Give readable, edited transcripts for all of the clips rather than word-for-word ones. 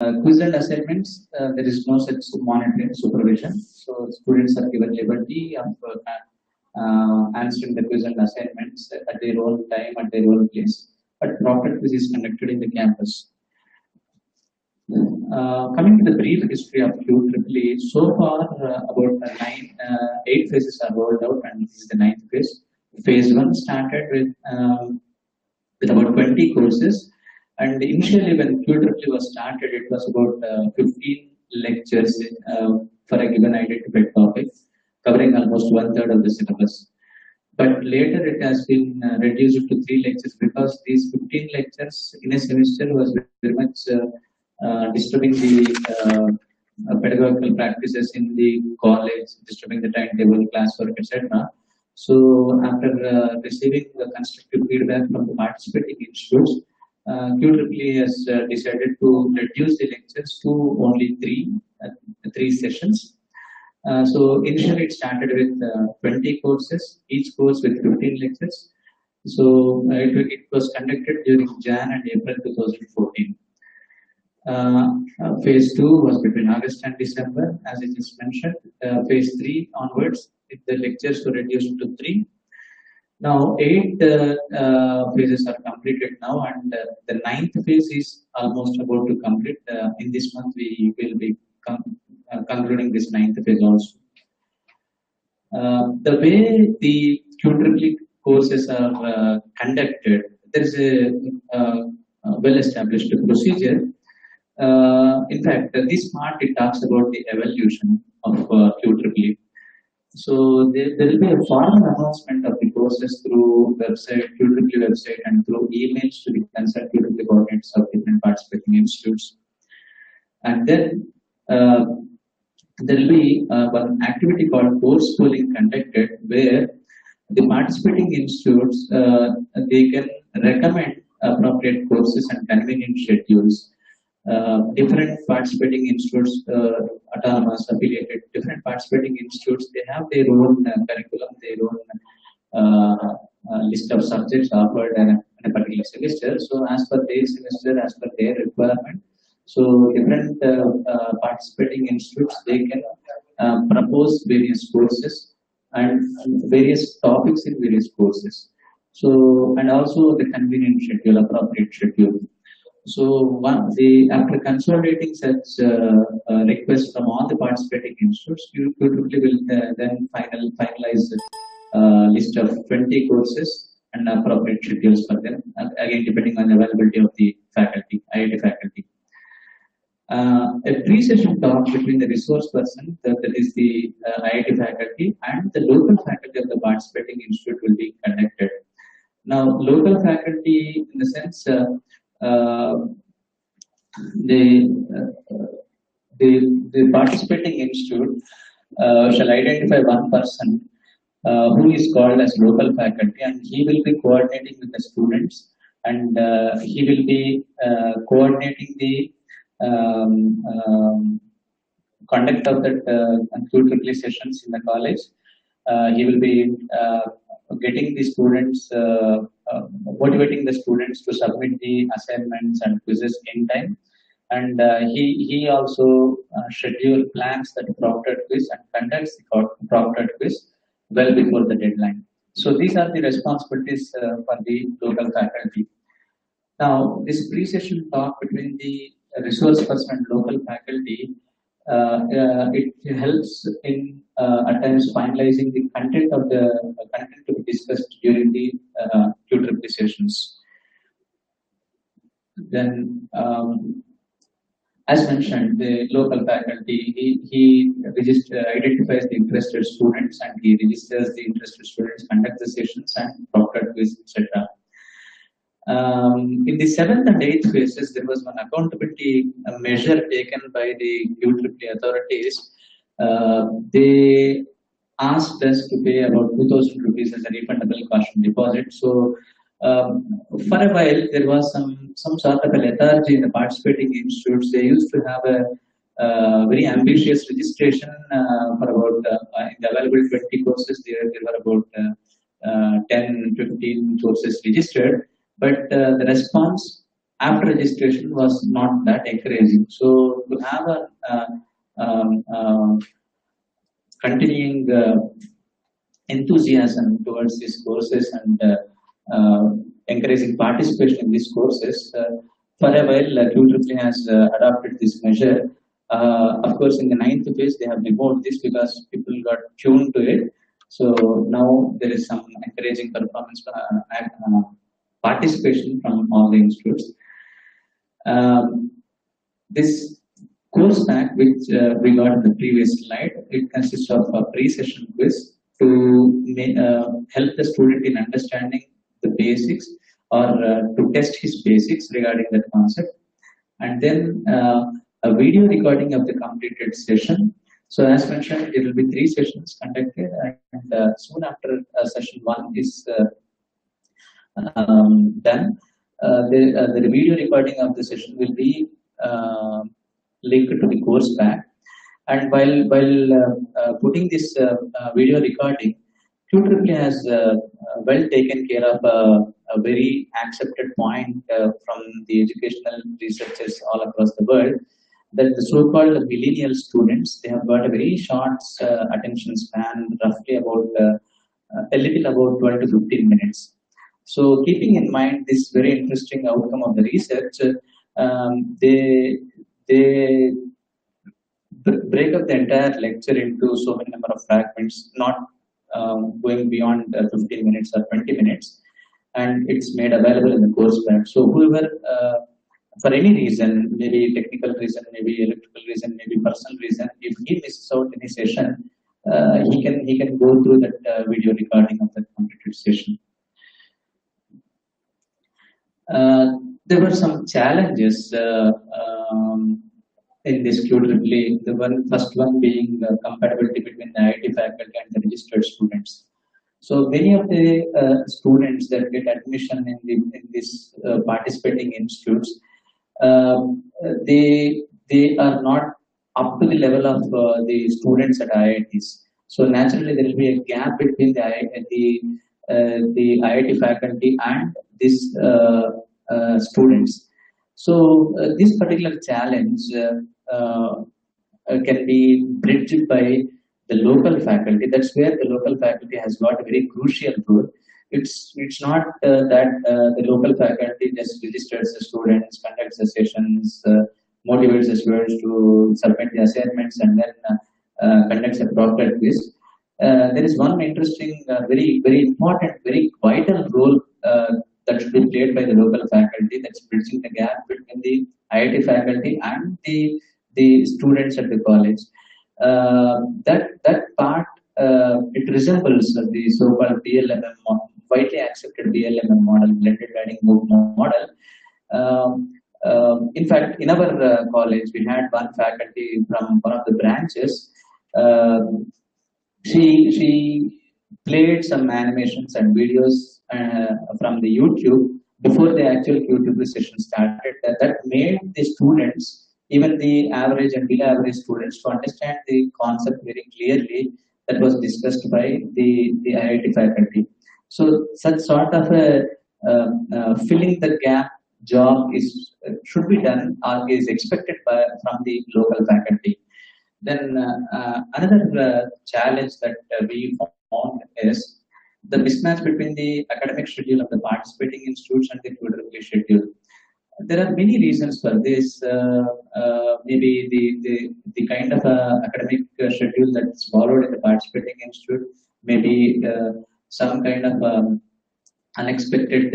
Quiz and assignments, there is no such monitoring supervision. So students are given liberty of answering the quiz and assignments at their own time, at their own place. But proper quiz is conducted in the campus. Coming to the brief history of QEEE, so far about 8 phases are rolled out, and this is the 9th phase. Phase 1 started with about 20 courses. And initially, when QEEE was started, it was about 15 lectures for a given identified topic, covering almost 1/3 of the syllabus. But later, it has been reduced to 3 lectures because these 15 lectures in a semester was very much disturbing the pedagogical practices in the college, disturbing the timetable, classwork, etc. So, after receiving the constructive feedback from the participating institutes, QEEE has decided to reduce the lectures to only three sessions. So initially it started with 20 courses, each course with 15 lectures. So it was conducted during Jan and April 2014. Phase 2 was between August and December, as I just mentioned. Phase 3 onwards, the lectures were reduced to 3. Now, 8 phases are completed now, and the 9th phase is almost about to complete. In this month, we will be concluding this 9th phase also. The way the QEEE courses are conducted, there is a well-established procedure. In fact, this part it talks about the evaluation of QEEE. So there will be a formal announcement of the courses through website, QEEE website, and through emails to the concerned QEEE coordinates of different participating institutes. And then there will be one activity called course pooling conducted, where the participating institutes they can recommend appropriate courses and convenient schedules. Different participating institutes, autonomous, affiliated, different participating institutes, they have their own curriculum, their own list of subjects offered in a particular semester. So as per their semester, as per their requirement, so different participating institutes, they can propose various courses and various topics in various courses. So, and also the convenient schedule, appropriate schedule. So after consolidating such requests from all the participating institutes, QEEE will then finalize a list of 20 courses and appropriate schedules for them, again depending on the availability of the faculty, IIT faculty. A pre-session talk between the resource person, that is the IIT faculty, and the local faculty of the participating institute will be conducted. Now, local faculty, in the sense, the participating institute shall identify one person who is called as local faculty, and he will be coordinating with the students, and he will be coordinating the conduct of that QEEE sessions in the college. He will be getting the students, motivating the students to submit the assignments and quizzes in time. And he also plans that proctored quiz and conducts the proctored quiz well before the deadline. So these are the responsibilities for the local faculty. Now, this pre-session talk between the resource person and local faculty, it helps in at times finalizing the content of the content to be discussed during the QEEE sessions. Then, as mentioned, the local faculty he identifies the interested students, and he registers the interested students, conducts the sessions, and proctored quiz, etc. In the 7th and 8th phases, there was one accountability measure taken by the QEEE authorities. They asked us to pay about 2,000 rupees as a refundable caution deposit. So, for a while, there was some sort of a lethargy in the participating institutes. They used to have a very ambitious registration for about in the available 20 courses. There were about 10, 15 courses registered. But the response after registration was not that encouraging. So to have a continuing enthusiasm towards these courses and encouraging participation in these courses, for a while QEEE has adopted this measure. Of course, in the ninth phase, they have removed this because people got tuned to it. So now there is some encouraging performance participation from all the institutes. This course pack, which we got in the previous slide, it consists of a pre-session quiz to help the student in understanding the basics or to test his basics regarding that concept. And then a video recording of the completed session. So as mentioned, there will be 3 sessions conducted, and soon after session 1 is done, the video recording of the session will be linked to the course pack. And while putting this video recording, QEEE has well taken care of a very accepted point from the educational researchers all across the world, that the so-called millennial students, they have got a very short attention span, roughly about a little about 12 to 15 minutes. So keeping in mind this very interesting outcome of the research, they break up the entire lecture into so many number of fragments, not going beyond 15 minutes or 20 minutes, and it's made available in the course pack. So whoever, for any reason, maybe technical reason, maybe electrical reason, maybe personal reason, if he misses out any session, he can go through that video recording of that completed session. There were some challenges in this QEEE. The first one being the compatibility between the IIT faculty and the registered students. So many of the students that get admission in this participating institutes, they are not up to the level of the students at IITs. So naturally, there will be a gap between the IIT faculty and these students. So this particular challenge can be bridged by the local faculty. That's where the local faculty has got a very crucial role. It's not that the local faculty just registers the students, conducts the sessions, motivates the students to submit the assignments, and then conducts a proper quiz. There is one interesting, very important, very vital role that should be played by the local faculty, that's bridging the gap between the IIT faculty and the students at the college. That part, it resembles the so-called BLMM, widely accepted BLMM model, blended learning model. In fact, in our college, we had one faculty from one of the branches. She played some animations and videos from the YouTube before the actual QEEE session started. That made the students, even the average and below average students, to understand the concept very clearly that was discussed by the IIT faculty. So such sort of a filling the gap job should be done or is expected from the local faculty. Then another challenge that we found is the mismatch between the academic schedule of the participating institutes and the QEEE schedule. There are many reasons for this. Maybe the kind of academic schedule that's followed in the participating institute, maybe some kind of unexpected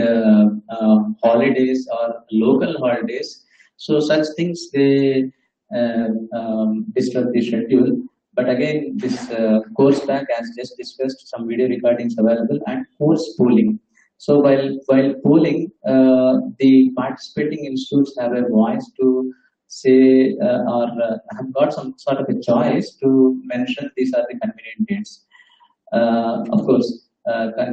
holidays or local holidays. So such things, they disturb the schedule. But again, this course pack, as just discussed, some video recordings available, and course pooling. So while pooling, the participating institutes have a voice to say or have got some sort of a choice to mention these are the convenient dates. Of course,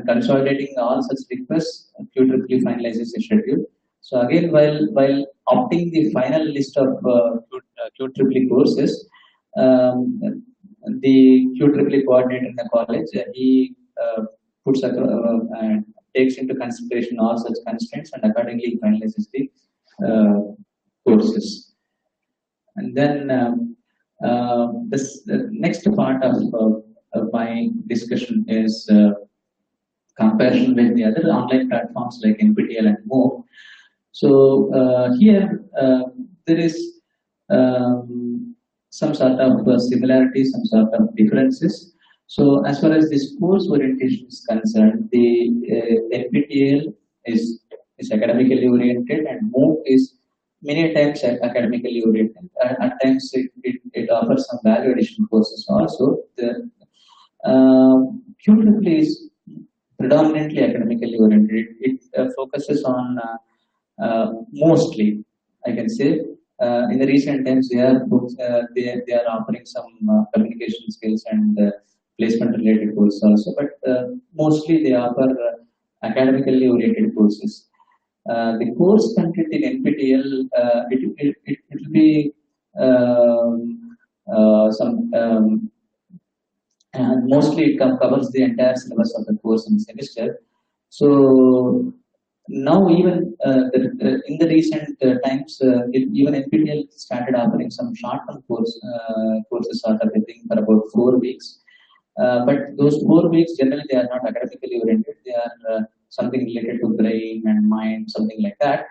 consolidating all such requests, QEEE finalizes the schedule. So again, while opting the final list of QEEE courses, the QEEE coordinator in the college, he takes into consideration all such constraints, and accordingly finalizes the courses. And then the next part of my discussion is comparison with the other online platforms like NPTEL and MOOC. So here there is some sort of similarity, some sort of differences. So as far as this course orientation is concerned, the NPTEL is academically oriented and MOOC is many times academically oriented. At times it offers some value addition courses also. The QEEE is predominantly academically oriented. It focuses on mostly, I can say, in the recent times they are offering some communication skills and placement related courses also, but mostly they offer academically oriented courses. The course content in NPTEL, it will be mostly it covers the entire syllabus of the course in the semester. So now even in the recent times, even NPTEL started offering some short-term courses sort of a thing for about 4 weeks. But those 4 weeks generally they are not academically oriented. They are something related to brain and mind, something like that.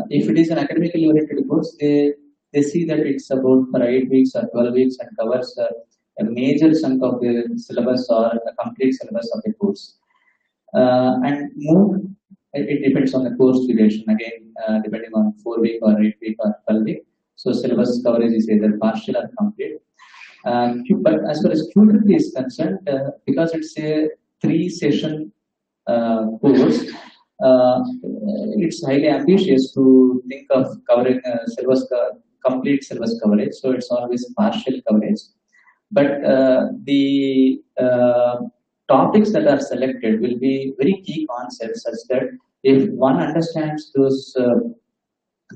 If it is an academically oriented course, they see that it's about for 8 weeks or 12 weeks and covers a major chunk of the syllabus or a complete syllabus of the course. And MOOC, it depends on the course duration again, depending on 4 week or 8 week or 12 week. So syllabus coverage is either partial or complete. But as far as QEEE is concerned, because it's a 3-session course, it's highly ambitious to think of covering complete syllabus coverage. So it's always partial coverage. But the topics that are selected will be very key concepts, such that if one understands those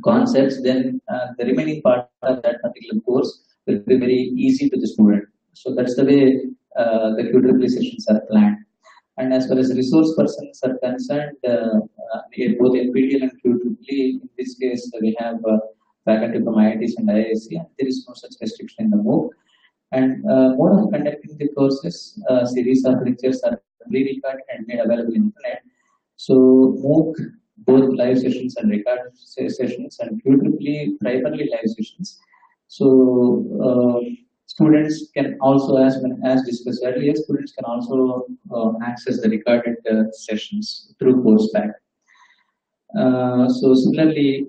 concepts, then the remaining part of that particular course will be very easy to the student. So that's the way the QEEE sessions are planned. And as far as resource persons are concerned, both NPTEL and QEEE, in this case, we have faculty from IITs and IISc, and there is no such restriction in the MOOC. And mode of conducting the courses, series of lectures are pre-recorded and made available in the internet. So MOOC, both live sessions and recorded sessions, and QEEE primarily live sessions. So students can also, as discussed earlier, students can also access the recorded sessions through CoursePack. So similarly,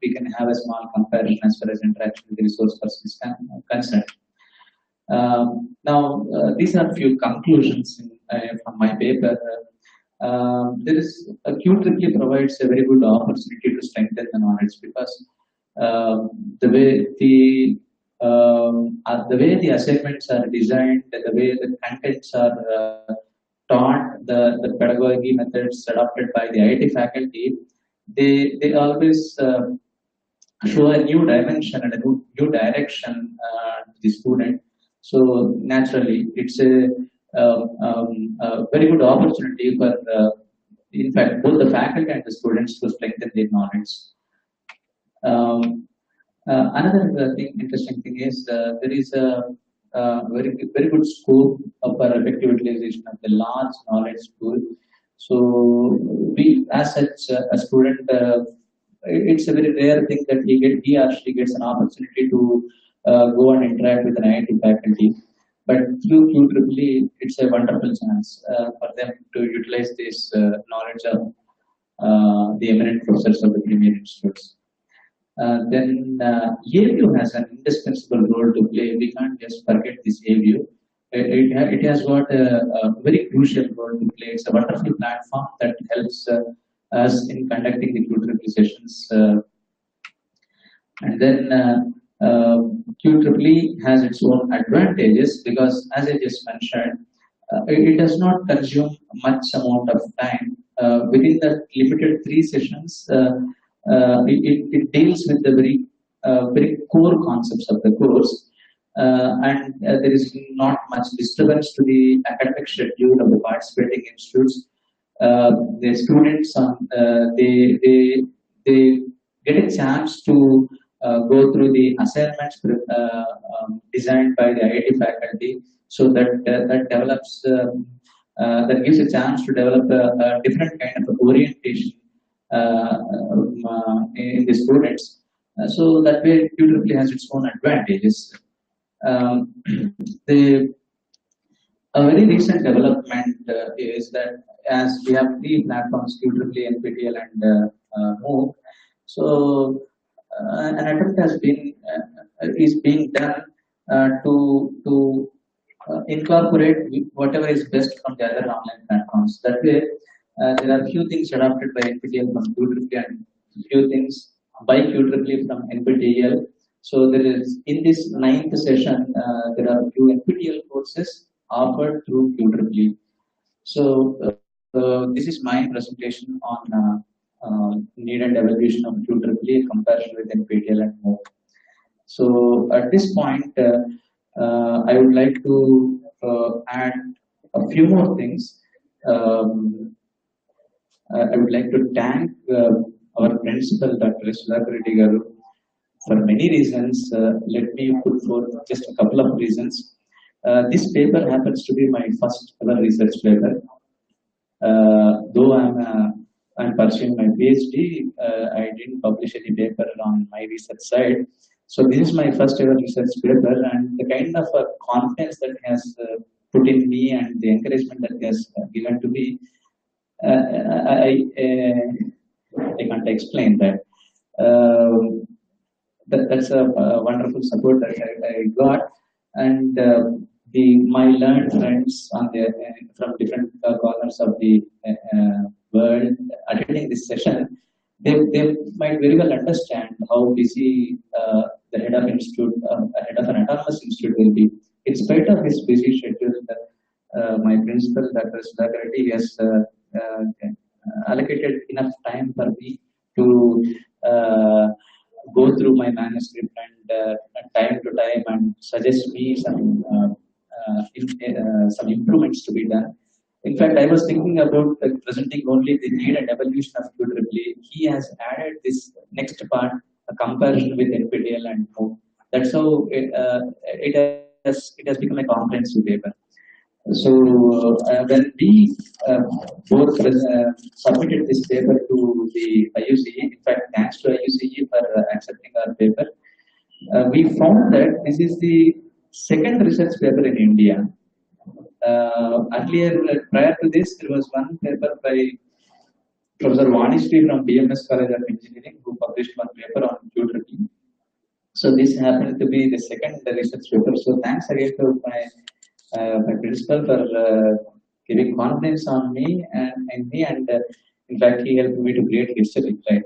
we can have a small comparison as far as interaction with the resource person is concerned. Now, these are a few conclusions from my paper. There is QEEE provides a very good opportunity to strengthen the knowledge, because the way the assignments are designed, the way the contents are taught, the pedagogy methods adopted by the IIT faculty, they always show a new dimension and a new direction to the student. So naturally, it's a very good opportunity for, in fact, both the faculty and the students to strengthen their knowledge. Another interesting thing is there is a very good scope for effective utilization of the large knowledge pool. So we, as such, a student, it's a very rare thing that he or she gets an opportunity to go and interact with an IIT faculty. But through QEEE, it's a wonderful chance for them to utilize this knowledge of the eminent professors of the premier institutes. Then AView has an indispensable role to play. We can't just forget this AView. It has got a very crucial role to play. It's a wonderful platform that helps us in conducting the QEEE sessions. And then QEEE has its own advantages, because, as I just mentioned, it does not consume much amount of time. Within the limited 3 sessions, it deals with the very core concepts of the course, and there is not much disturbance to the academic schedule of the participating institutes. The students, get a chance to go through the assignments designed by the IIT faculty, so that that develops that gives a chance to develop a different kind of orientation in the students. So that way, QEEE has its own advantages. Um, the A very recent development is that as we have three platforms, QEEE, NPTEL, and MOOC, so an attempt has been is being done to incorporate whatever is best from the other online platforms. That way, there are few things adopted by NPTEL from QEEE and few things by QEEE from NPTEL. So there is, in this ninth session, there are few NPTEL courses offered through QEEE. So this is my presentation on need and evaluation of QEEE in comparison with NPTEL and MOOC. So at this point, I would like to add a few more things. I would like to thank our principal, Dr. Rajkot garu, for many reasons. Let me put forth just a couple of reasons. This paper happens to be my first ever research paper. Though I'm pursuing my PhD, I didn't publish any paper on my research side. So this is my first ever research paper, and the kind of confidence that he has put in me and the encouragement that he has given to me, I can't explain that. That's a wonderful support that I got, and my learned friends on the from different corners of the world attending this session, they might very well understand how busy the head of institute, head of an autonomous institute will be. In spite of his busy schedule, my principal, Dr. Sudhakar, has allocated enough time for me to go through my manuscript and time to time and suggest me some improvements to be done. In fact, I was thinking about presenting only the need and evolution of QEEE. He has added this next part, a comparison with NPTEL and MOOC. That's how it has become a comprehensive paper. So when we both submitted this paper to the IUCE, in fact, thanks to IUCE for accepting our paper, we found that this is the second research paper in India. Earlier, prior to this, there was one paper by Professor Vanishri from BMS College of Engineering, who published one paper on QEEE. So this happened to be the second research paper. So thanks again to my principal for giving confidence on me and in fact he helped me to create history, right?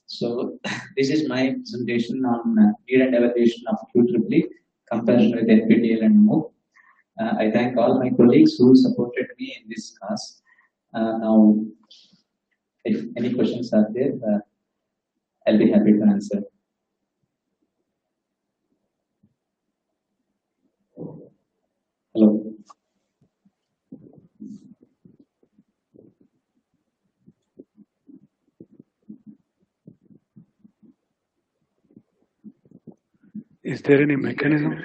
So this is my presentation on need and evaluation of QEEE comparison with NPTEL and MOOC. I thank all my colleagues who supported me in this class. Now, if any questions are there, I'll be happy to answer. Hello. Is there any mechanism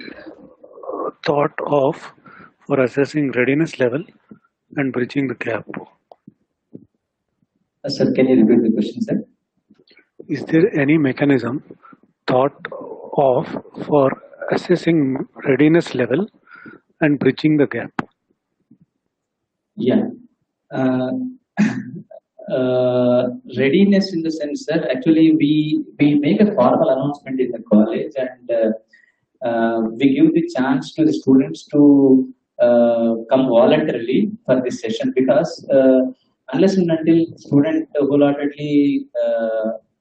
thought of for assessing readiness level and bridging the gap? Sir, can you repeat the question, sir? Is there any mechanism thought of for assessing readiness level and bridging the gap? Yeah. Readiness in the sense, sir, actually we make a formal announcement in the college, and we give the chance to the students to come voluntarily for this session, because unless and until student wholeheartedly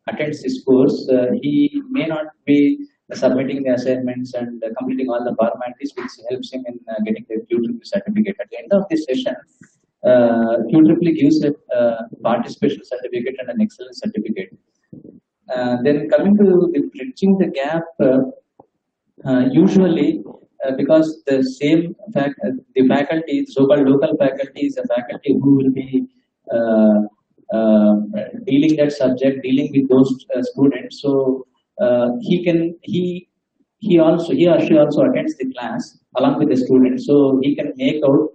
attends this course, he may not be submitting the assignments and completing all the formalities which helps him in getting the QEEE certificate. At the end of this session, QEEE gives a participation certificate and an excellence certificate. Then coming to the bridging the gap, usually because the same the faculty, so-called local faculty, is a faculty who will be dealing that subject, dealing with those students. So he or she also attends the class along with the students, so he can make out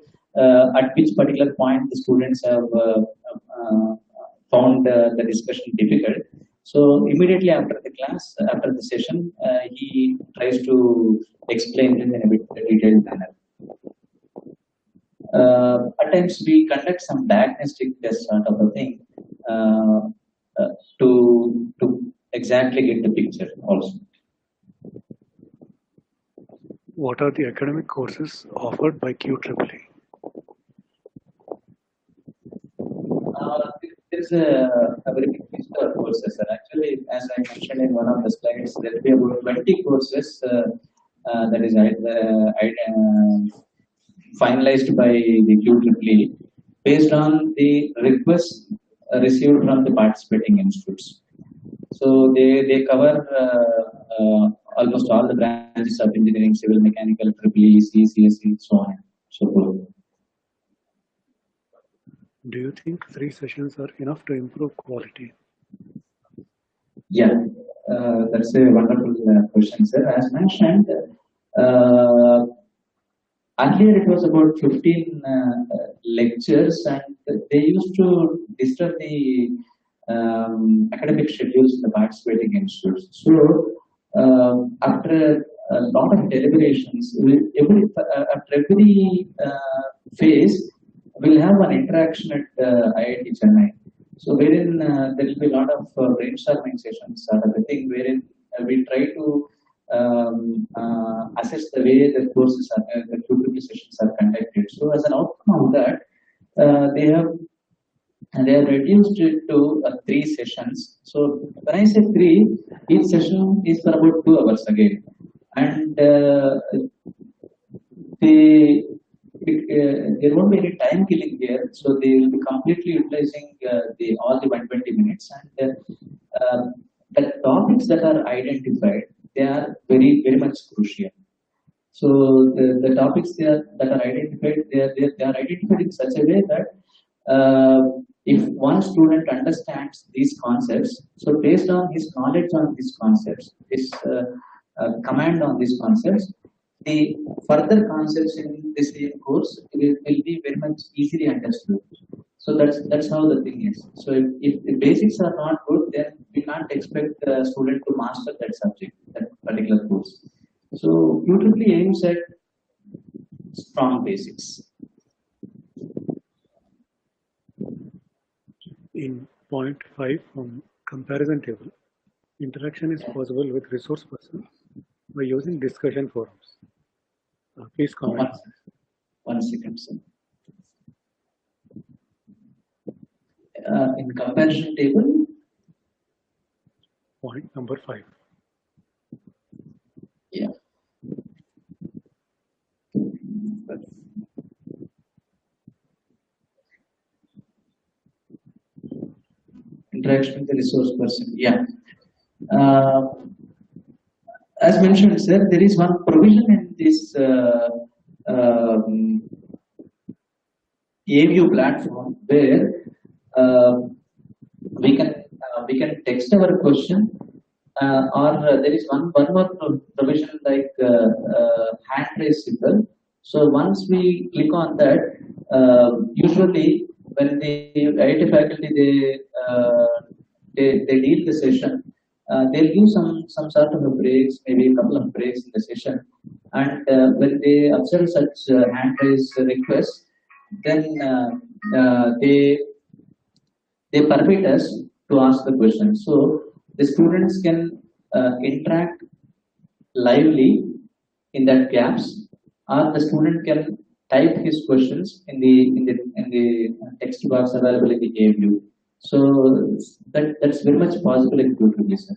at which particular point the students have found the discussion difficult. So immediately after the class, after the session, he tries to explain them in a bit detailed manner. At times we conduct some diagnostic test sort of a thing uh, to exactly get the picture also. What are the academic courses offered by QEEE? There's a very big list of courses. And actually, as I mentioned in one of the slides, there will be about 20 courses that is finalized by the QEEE based on the requests received from the participating institutes. So they cover almost all the branches of engineering, civil, mechanical, EEE, CSE, so on and so forth. Do you think 3 sessions are enough to improve quality? Yeah, that's a wonderful question, sir. As mentioned, earlier it was about 15 lectures, and they used to disturb the academic schedules in the participating institutes. So, after a lot of deliberations, after every phase, we'll have an interaction at IIT Chennai. So wherein there will be a lot of brainstorming sessions, sort of a thing, wherein we try to assess the way the courses are, the QEEE sessions are conducted. So as an outcome of that, they have reduced it to 3 sessions. So when I say 3, each session is for about 2 hours again, and there won't be any time killing here, so they will be completely utilizing all the 120 minutes, and the topics that are identified, they are very much crucial. So the topics that are identified, they are identified in such a way that if one student understands these concepts, so based on his knowledge on these concepts, his command on these concepts, the further concepts in the same course will be very much easily understood. So that's how the thing is. So if the basics are not good, then we can't expect the student to master that subject, that particular course. So QEEE aims at strong basics. In point 5 from comparison table, interaction is possible with resource persons by using discussion forums. Please comment. One second, sir. In comparison table, point number 5. Yeah. Interaction with the resource person. Yeah. As mentioned, sir, there is one provision in this AView platform where we can text our question, or there is one more provision like hand raise symbol. So once we click on that, usually when the IIT faculty they lead the session, they'll give some sort of a breaks, maybe a couple of breaks in the session, and when they observe such hand raise requests, then they permit us to ask the question. So the students can interact lively in that gaps, or the student can type his questions in the text box available in the AView. So that's very much possible in QEEE, sir.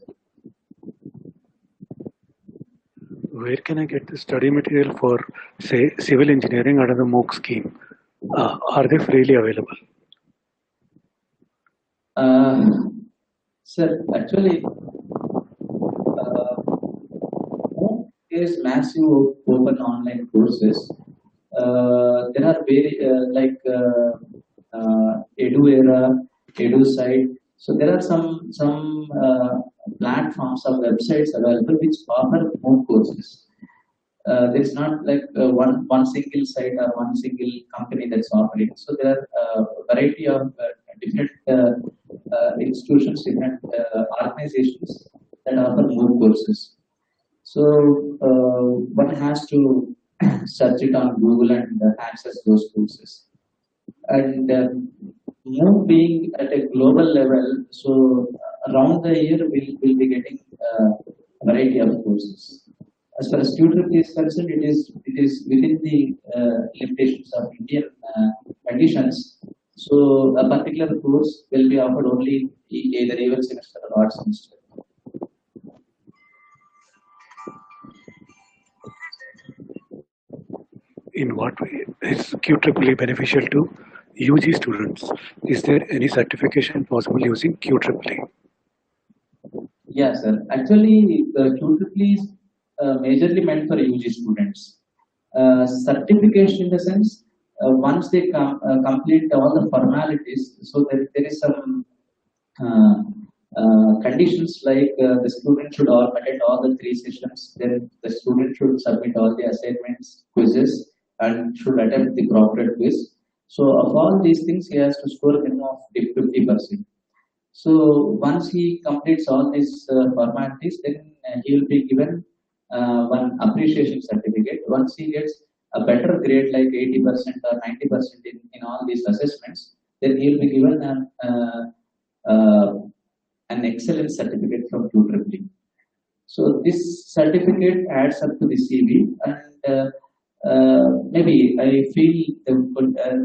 Where can I get the study material for, say, civil engineering under the MOOC scheme? Are they freely available? Sir, actually, there is massive open online courses. There are very like EduEra, Edu site. So there are some platforms or websites available which offer MOOC courses. There is not like one single site or one single company that's offering. So there are a variety of different institutions, different organizations that offer MOOC courses. So one has to search it on Google and access those courses. And MOOC being at a global level, so around the year we'll be getting a variety of courses. As far as QEEE is concerned, it is within the limitations of Indian conditions. So a particular course will be offered only either even semester or odd semester. In what way is QEEE beneficial to UG students? Is there any certification possible using QEEE? Yes, sir. Actually, the QEEE is majorly meant for UG students. Certification in the sense, once they complete all the formalities, so there is some conditions like the student should attend all the 3 sessions, then the student should submit all the assignments, quizzes, and should attempt the proper quiz. So of all these things, he has to score a minimum of 50%. So once he completes all these formalities, then he will be given one appreciation certificate. Once he gets a better grade like 80% or 90% in all these assessments, then he will be given an excellence certificate from QEEE. So this certificate adds up to the CV, and maybe I feel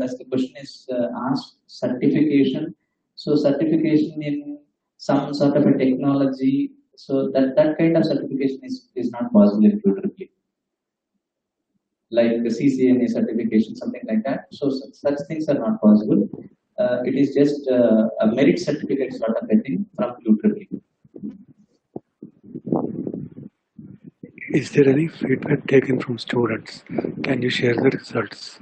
as the question is asked, certification. So certification in some sort of a technology, so that kind of certification is not possible in QEEE. Like the CCNA certification, something like that. So such things are not possible. It is just a merit certificate sort of a thing from QEEE. Is there any feedback taken from students? Can you share the results?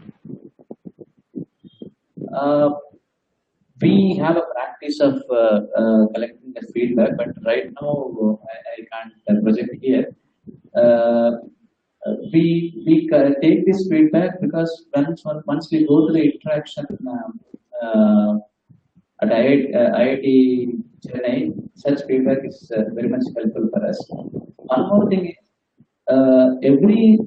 We have a practice of collecting the feedback, but right now I can't present here. We take this feedback because once we go to the interaction at IIT Chennai, such feedback is very much helpful for us. One more thing is every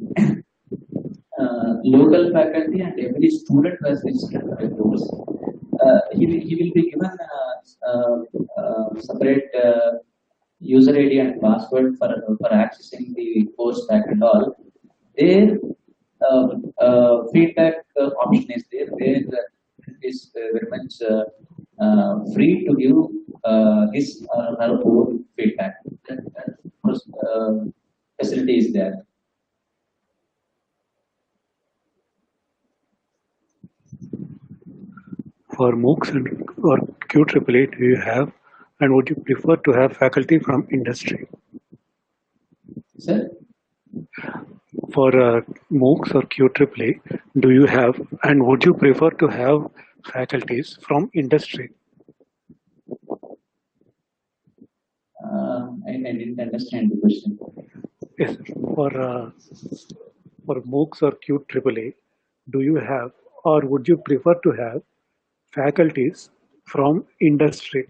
local faculty and every student who has registered for a course, he will be given a separate user ID and password for accessing the course back and all. Their feedback option is there. There is very much free to give his or her own feedback. That facility is there. For MOOCs or QEEE, do you have, and would you prefer to have faculty from industry? Sir? For MOOCs or QEEE, do you have, and would you prefer to have faculties from industry? I didn't understand the question. Yes, for MOOCs or QEEE, do you have, or would you prefer to have faculties from industry?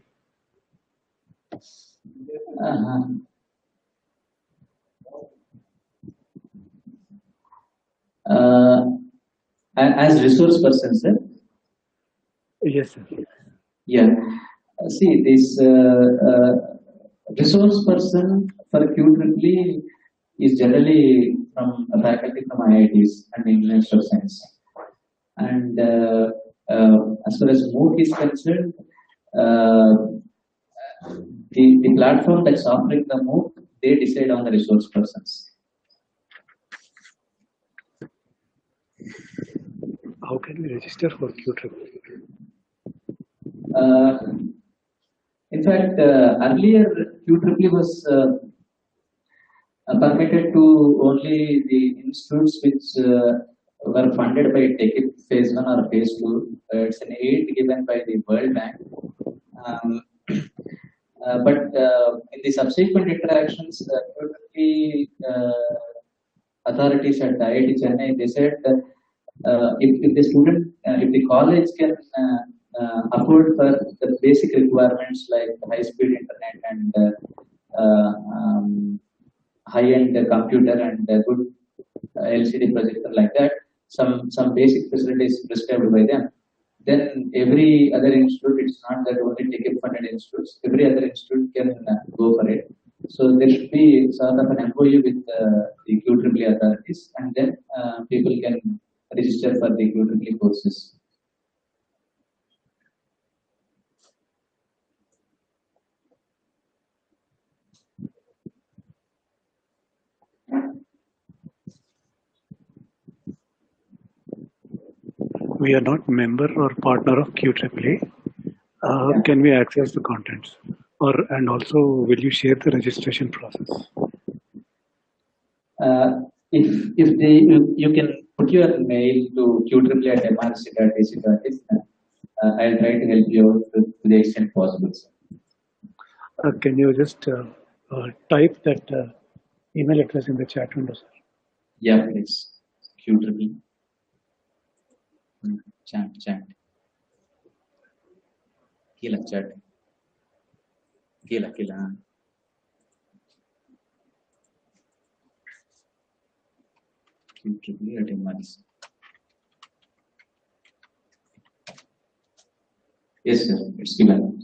As resource person, sir? Yes, sir. Yeah. See, this resource person for QEEE is generally from a faculty from IITs and Indian Institute of Science. And as far as MOOC is concerned, the platform that's offering the MOOC, they decide on the resource persons. How can we register for QEEE? In fact, earlier QEEE was permitted to only the institutes which were funded by TechIP Phase 1 or Phase 2. It's an aid given by the World Bank. um, but in the subsequent interactions, QEEE authorities at IIT Chennai, they said that if the student, if the college can afford for the basic requirements like high-speed internet and high-end computer and good LCD projector like that, some basic facilities prescribed by them. Then every other institute, it's not that only ticket funded institutes, every other institute can go for it. So there should be sort of an MOU with the QEEE authorities, and then people can register for the QEEE courses. We are not member or partner of QEEE. Can we access the contents? And also, will you share the registration process? If you can put your mail to qeee@mrc.ac.in, I'll try to help you out to the extent possible, sir. Can you just type that email address in the chat window, sir? Yeah, please. QEEE. Chat. Kila chat. Kila. QEEE@mrc. Yes, sir. It's given.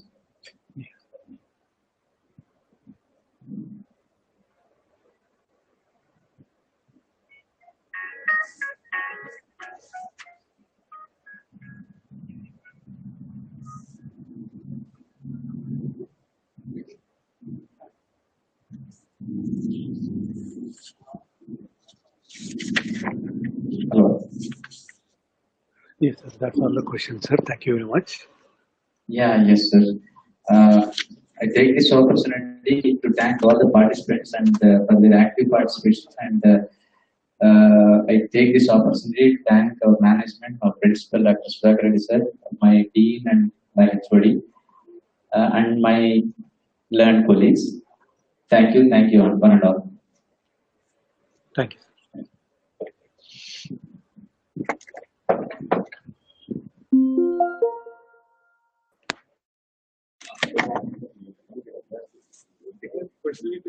Hello. Yes, sir. That's all the questions, sir. Thank you very much. Yeah, yes, sir. I take this opportunity to thank all the participants and for their active participation. And I take this opportunity to thank our management, our principal, Dr. Sudhakar Reddy sir, my dean and my HOD, and my learned colleagues. Thank you, one and all. Thank you. Personally,